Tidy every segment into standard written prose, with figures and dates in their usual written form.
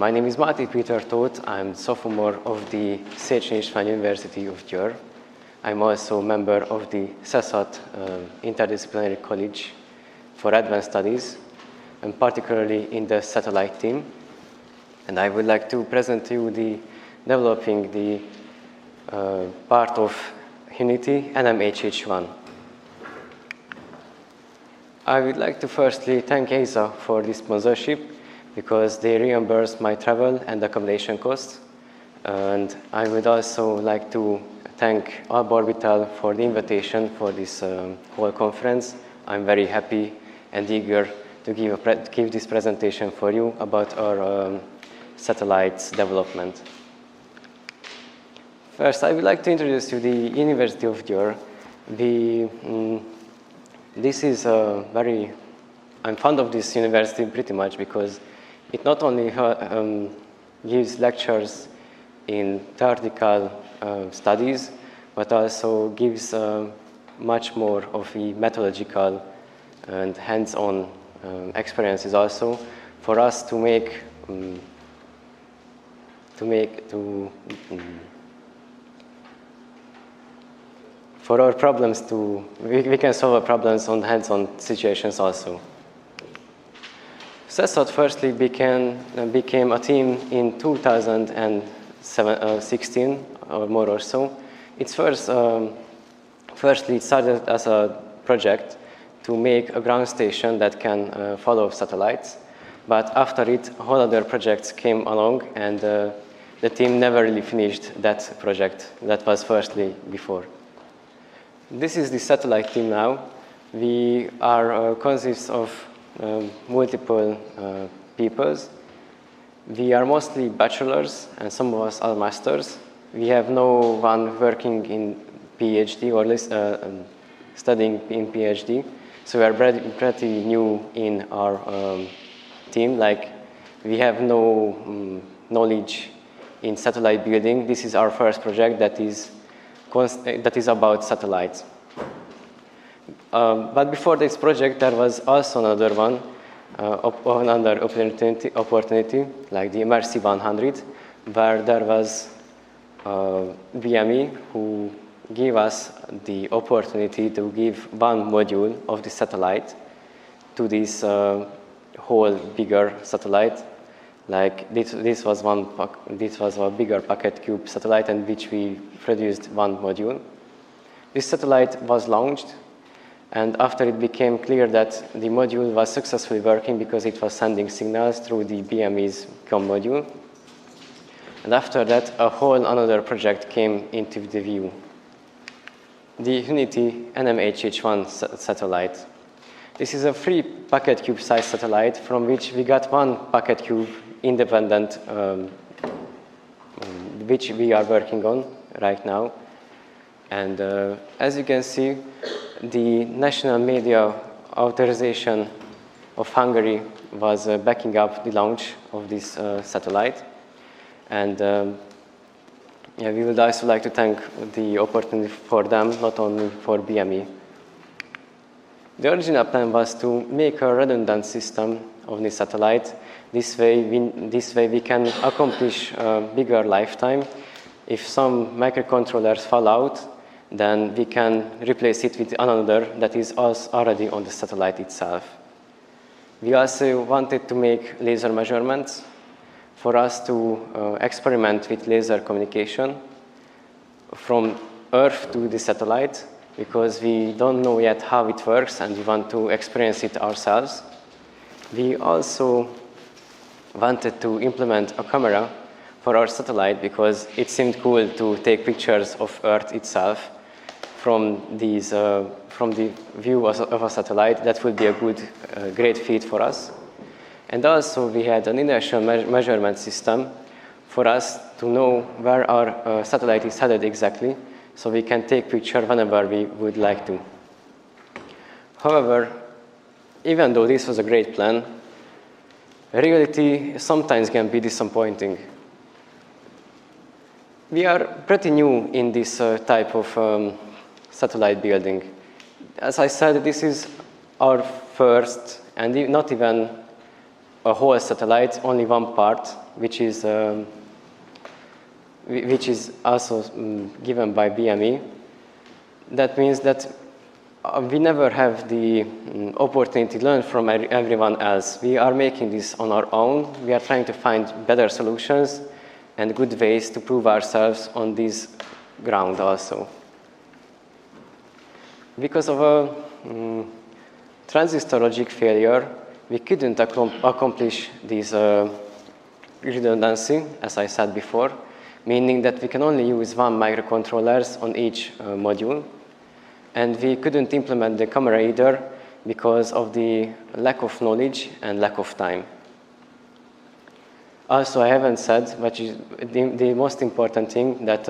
My name is Máté Péter Tóth. I'm sophomore of the Széchenyi István University of Győr. I'm also a member of the CESAT Interdisciplinary College for Advanced Studies, and particularly in the satellite team. And I would like to present to you developing the part of HUNITY NMHH1. I would like to firstly thank ESA for this sponsorship because they reimbursed my travel and accommodation costs. And I would also like to thank Alba Orbital for the invitation for this whole conference. I'm very happy and eager to give this presentation for you about our satellites development. First, I would like to introduce you the University of Győr. This is I'm fond of this university pretty much because it not only gives lectures in theoretical studies, but also gives much more of the methodological and hands-on experiences also for us to make for our problems we can solve our problems on hands-on situations also. CESAT firstly became a team in 2016 or more or so. It's firstly it started as a project to make a ground station that can follow satellites, but after it, whole other projects came along, and the team never really finished that project that was firstly before. This is the satellite team now. We are consists of multiple peoples. We are mostly bachelors, and some of us are masters. We have no one working in PhD or studying in PhD. So we are pretty new in our team. Like, we have no knowledge in satellite building. This is our first project that is about satellites. But before this project, there was also another one, another opportunity, like the MRC 100, where there was BME who gave us the opportunity to give one module of the satellite to this whole bigger satellite. Like this was a bigger PocketQube satellite, in which we produced one module. This satellite was launched, and after it became clear that the module was successfully working because it was sending signals through the BME's COM module. And after that, a whole another project came into the view. The HUNITY NMHH1 satellite. This is a free PocketQube size satellite from which we got one PocketQube independent, which we are working on right now. And as you can see, the national media authorization of Hungary was backing up the launch of this satellite. And we would also like to thank the opportunity for them, not only for BME. The original plan was to make a redundant system of the satellite. This way we can accomplish a bigger lifetime. If some microcontrollers fall out, then we can replace it with another that is already on the satellite itself. We also wanted to make laser measurements for us to experiment with laser communication from Earth to the satellite, because we don't know yet how it works and we want to experience it ourselves. We also wanted to implement a camera for our satellite because it seemed cool to take pictures of Earth itself from the view of a satellite. That would be a great feat for us. And also we had an inertial measurement system for us to know where our satellite is headed exactly, so we can take picture whenever we would like to. However, even though this was a great plan, reality sometimes can be disappointing. We are pretty new in this type of satellite building. As I said, this is our first and not even a whole satellite, only one part, which is also given by BME. That means that we never have the opportunity to learn from everyone else. We are making this on our own. We are trying to find better solutions and good ways to prove ourselves on this ground also. Because of a transistor logic failure, we couldn't accomplish this redundancy, as I said before, meaning that we can only use one microcontrollers on each module. And we couldn't implement the camera either because of the lack of knowledge and lack of time. Also, I haven't said, which is the most important thing, that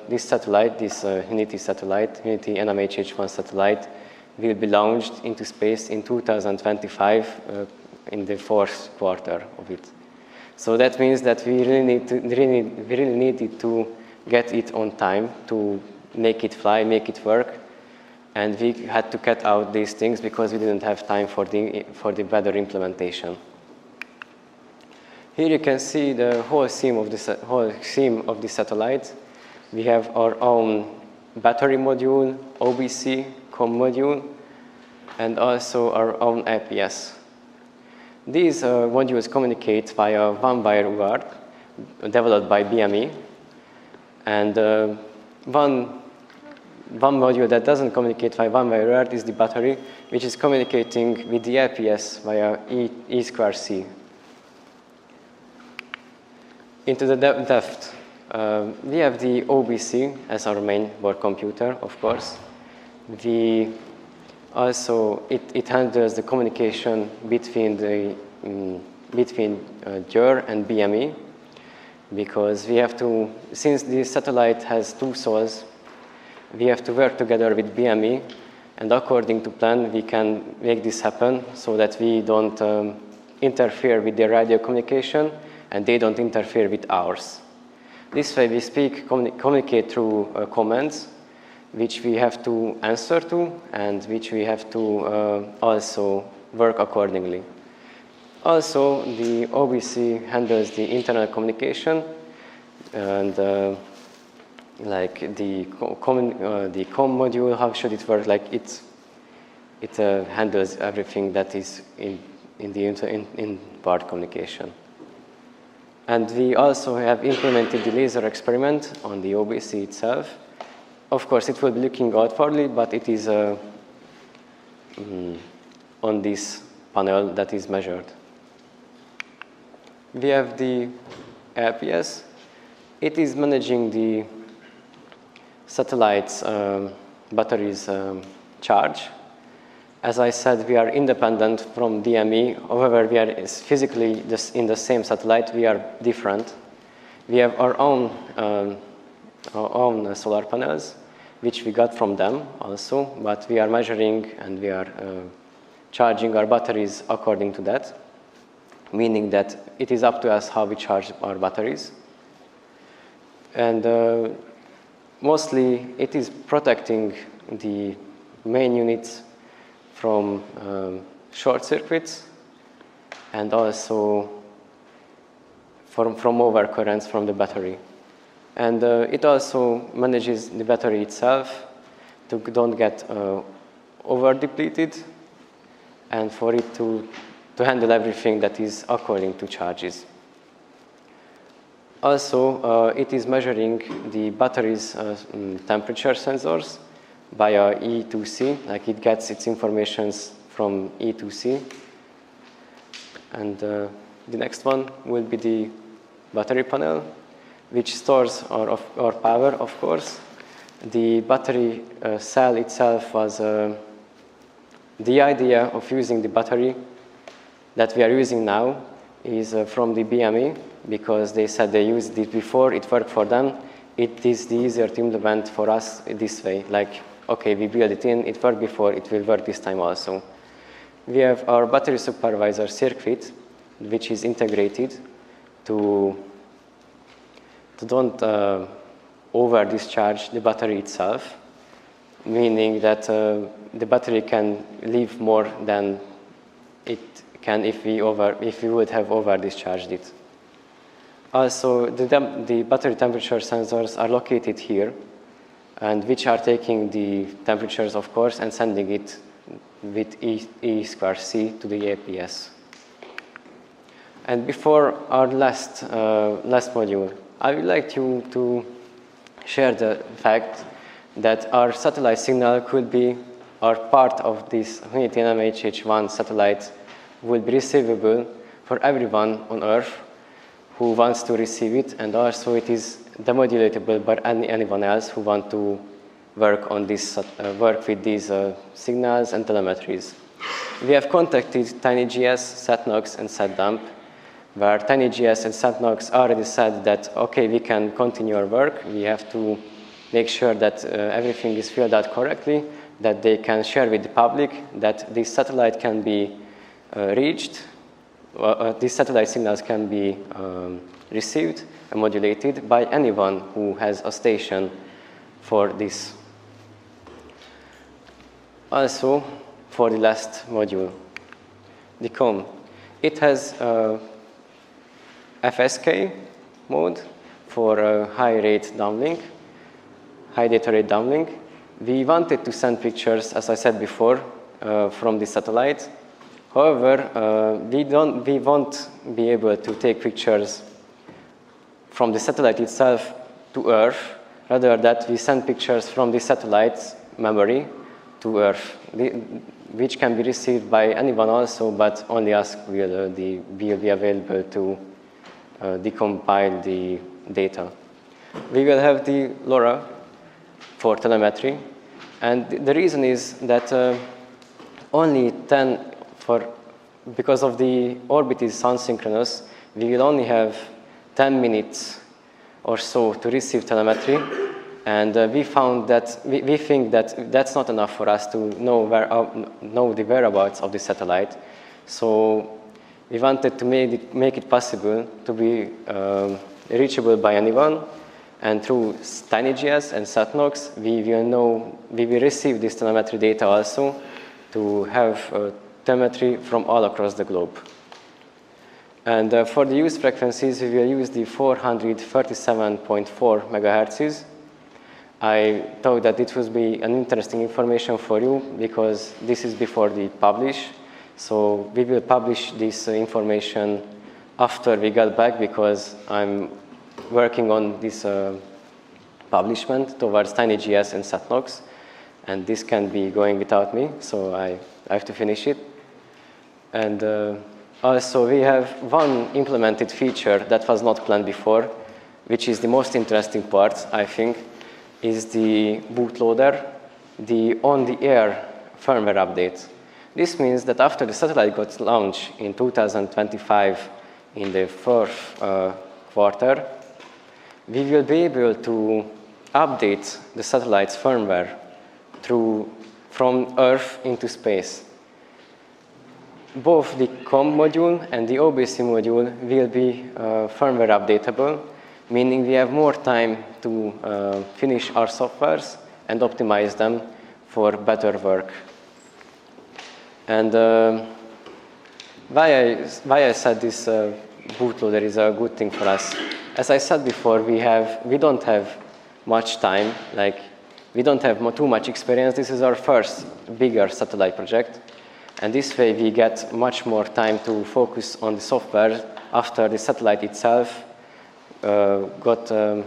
this satellite, this HUNITY satellite, HUNITY NMHH1 satellite, will be launched into space in 2025 in the fourth quarter of it. So that means that we really needed to get it on time to make it fly, make it work. And we had to cut out these things because we didn't have time for the better implementation. Here you can see the whole theme of the satellite. We have our own battery module, OBC, COM module, and also our own APS. These modules communicate via one-wire UART developed by BME, and one module that doesn't communicate via one-wire UART is the battery, which is communicating with the APS via E²C. Into the depth, we have the OBC as our main board computer, of course. It handles the communication between JER and BME, because we have to, since the satellite has two souls, we have to work together with BME, and according to plan, we can make this happen so that we don't interfere with their radio communication, and they don't interfere with ours. This way, we communicate through commands, which we have to answer to, and which we have to also work accordingly. Also, the OBC handles the internal communication, and like the COM module, how should it work? Like it handles everything that is in part communication. And we also have implemented the laser experiment on the OBC itself. Of course, it will be looking outwardly, but it is on this panel that is measured. We have the APS. It is managing the satellite's batteries charge. As I said, we are independent from DME. However, we are physically in the same satellite. We are different. We have our own solar panels, which we got from them also, but we are measuring and we are charging our batteries according to that, meaning that it is up to us how we charge our batteries. And mostly, it is protecting the main units from short circuits and also from overcurrents from the battery. And it also manages the battery itself to don't get over-depleted, and for it to handle everything that is according to charges. Also, it is measuring the battery's temperature sensors via E2C, like it gets its informations from E2C. And the next one will be the battery panel, which stores our power, of course. The battery cell itself was the idea of using the battery that we are using now is from the BME, because they said they used it before, it worked for them. It is easier to implement for us this way, like, okay, we build it in, it worked before, it will work this time also. We have our battery supervisor circuit, which is integrated to don't over-discharge the battery itself, meaning that the battery can leave more than it can if we would have over-discharged it. Also, the battery temperature sensors are located here, and which are taking the temperatures, of course, and sending it with E²C to the APS. And before our last module, I would like to share the fact that our satellite signal could be, or part of this HUNITY NMHH1 satellite will be receivable for everyone on Earth who wants to receive it, and also it is demodulatable by anyone else who want to work on this, work with these signals and telemetries. We have contacted TinyGS, SatNox, and SatDump, where TinyGS and SatNox already said that, okay, we can continue our work. We have to make sure that everything is filled out correctly, that they can share with the public, that this satellite can be reached, these satellite signals can be received and modulated by anyone who has a station for this. Also, for the last module, the COM. It has FSK mode for high rate downlink, high data rate downlink. We wanted to send pictures, as I said before, from the satellite. However, we won't be able to take pictures from the satellite itself to Earth, rather that we send pictures from the satellite's memory to Earth, which can be received by anyone also, but only us will be available to decompile the data. We will have the LoRa for telemetry, and the reason is that because of the orbit is unsynchronous, we will only have 10 minutes or so to receive telemetry, and we found that we think that that's not enough for us to know the whereabouts of the satellite. So we wanted to make it possible to be reachable by anyone, and through TinyGS and SatNox, we will receive this telemetry data also to have telemetry from all across the globe. And for the use frequencies, we will use the 437.4 megahertz. I thought that it would be an interesting information for you because this is before the publish. So we will publish this information after we got back because I'm working on this publishment towards TinyGS and SatNox, and this can be going without me, so I have to finish it. And also we have one implemented feature that was not planned before, which is the most interesting part, I think, is the bootloader, the on-the-air firmware update. This means that after the satellite got launched in 2025 in the fourth quarter, we will be able to update the satellite's firmware from Earth into space. Both the COM module and the OBC module will be firmware updatable, meaning we have more time to finish our softwares and optimize them for better work. And why I said this bootloader is a good thing for us. As I said before, we don't have much time, like we don't have too much experience. This is our first bigger satellite project. And this way we get much more time to focus on the software after the satellite itself got to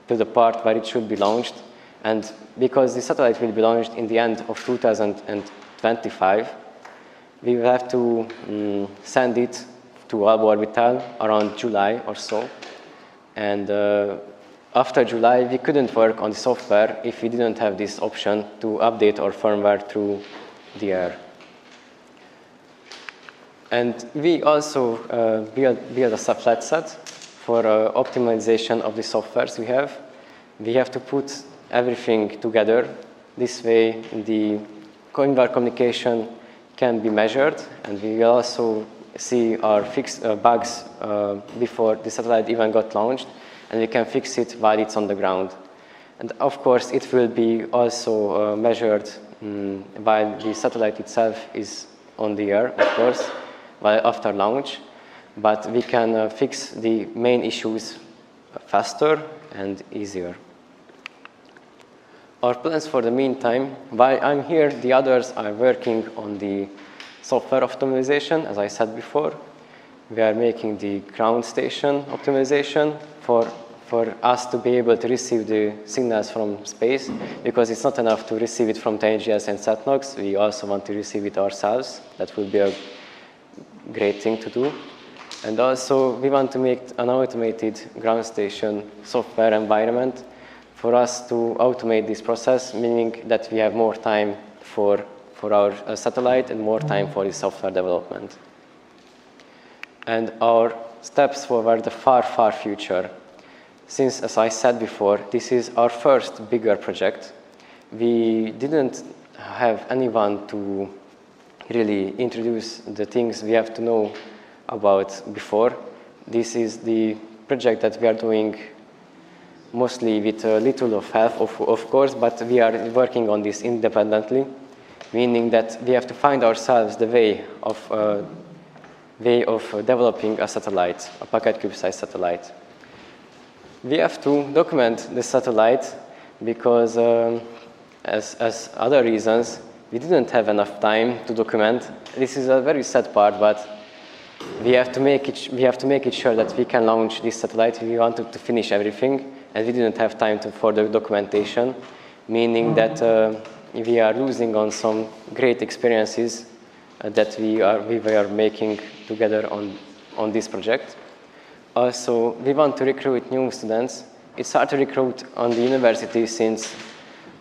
the part where it should be launched. And because the satellite will be launched in the end of 2025, we will have to send it to Alba Orbital around July or so. And after July, we couldn't work on the software if we didn't have this option to update our firmware through the air. And we also build a subflat set for optimization of the softwares we have. We have to put everything together. This way, the firmware communication can be measured, and we will also see our fixed bugs before the satellite even got launched, and we can fix it while it's on the ground. And of course, it will be also measured while the satellite itself is on the air, of course. after launch, but we can fix the main issues faster and easier. Our plans for the meantime, while I'm here, the others are working on the software optimization, as I said before. We are making the ground station optimization for us to be able to receive the signals from space, because it's not enough to receive it from TNGS and SatNOX. We also want to receive it ourselves. That will be a great thing to do. And also, we want to make an automated ground station software environment for us to automate this process, meaning that we have more time for our satellite and more time for the software development. And our steps forward the far, far future. Since, as I said before, this is our first bigger project, we didn't have anyone to really introduce the things we have to know about before. This is the project that we are doing mostly with a little of help, of course, but we are working on this independently, meaning that we have to find ourselves the way of developing a satellite, a PocketQube-sized satellite. We have to document the satellite because, as other reasons, we didn't have enough time to document. This is a very sad part, but we have to make it sure that we can launch this satellite. We wanted to finish everything, and we didn't have time for the documentation, meaning that we are losing on some great experiences that we were making together on this project. Also, we want to recruit new students. It's hard to recruit on the university since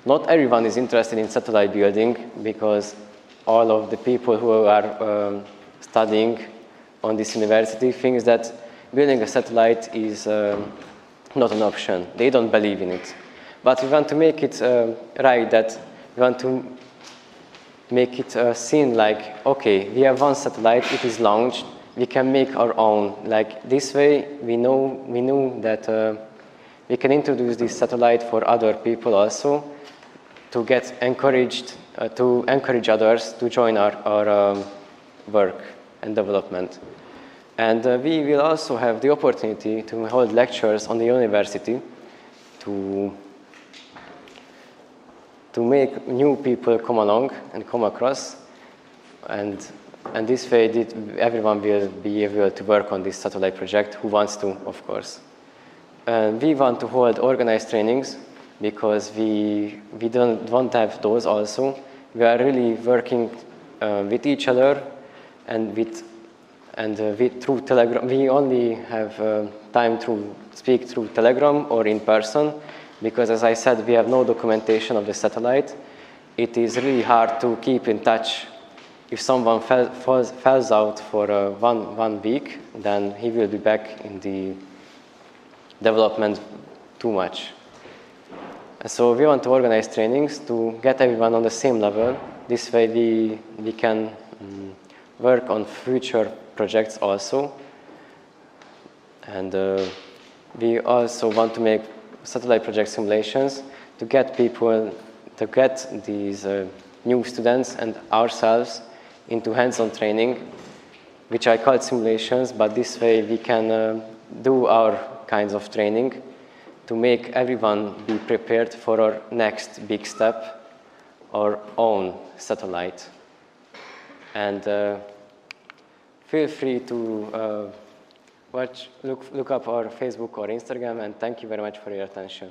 not everyone is interested in satellite building, because all of the people who are studying on this university think that building a satellite is not an option. They don't believe in it. But we want to make it right, that we want to make it seem like, okay, we have one satellite, it is launched, we can make our own. Like this way, we know that we can introduce this satellite for other people also, to get encouraged, to encourage others to join our work and development. And we will also have the opportunity to hold lectures on the university to make new people come along and come across, and this way everyone will be able to work on this satellite project who wants to, of course. We want to hold organized trainings because we don't have those also. We are really working with each other and through Telegram. We only have time to speak through Telegram or in person, because, as I said, we have no documentation of the satellite. It is really hard to keep in touch. If someone falls out for one week, then he will be back in the development too much. So we want to organize trainings to get everyone on the same level. This way we can work on future projects also. And we also want to make satellite project simulations to get these new students and ourselves into hands-on training, which I call simulations, but this way we can do our kinds of training to make everyone be prepared for our next big step, our own satellite. And feel free to look up our Facebook or Instagram, and thank you very much for your attention.